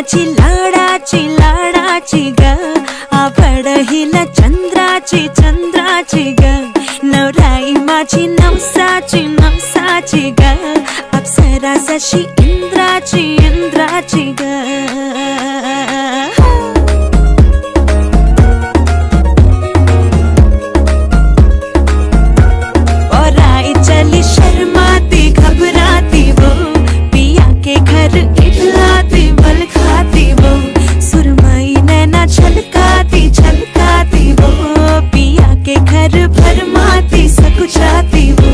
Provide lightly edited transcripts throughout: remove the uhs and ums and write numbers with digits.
माझी लाडाची लाडाची ग, आवड हिला चंद्राची चंद्राची ग, नवराई माझी नवसाची नवसाची ग, अप्सरा जशी इंद्राची इंद्राची ग. चली शर्माती घबराती वो, पिया के घर खिलाती बल खाती वो, सुरमई नैना छलकाती छलकाती वो, पिया के घर भरमाती सकुचाती वो.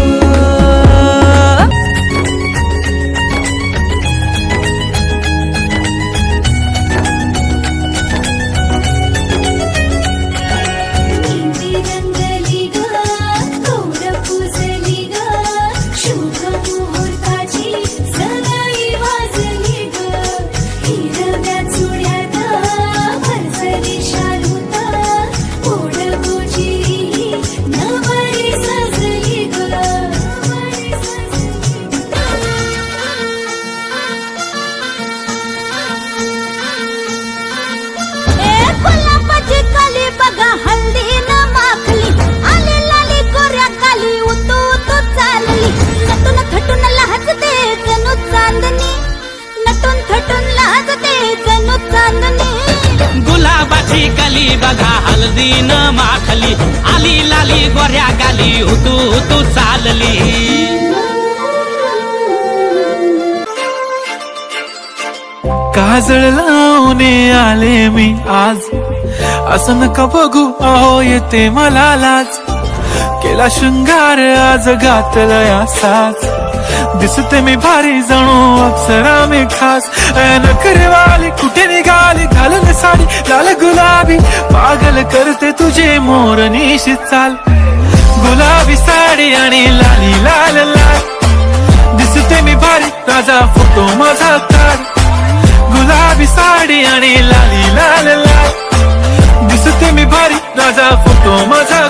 गुलाबाची कली बघा हल्दी न माखली, आली लाली गोऱ्या गाली उतू उतू चालली. काजळ लावून आले मी आज, असं नका बघू अहो येते मला लाज, केला शृंगार आज घातला असाच, दिसते मी भारी जणू अप्सरा मी खास. नखरेवाली कुठे निघाली घालून साडी लाल गुलाबी, पागल करते तुझे मोरनीशी चाल, गुलाबी साडी आणि लाली लाल लाल, दिसते मी भारी राजा फोटो माझा काढ, गुलाबी साडी आणि लाली लाल लाल, दिसते मी भारी राजा फोटो माझा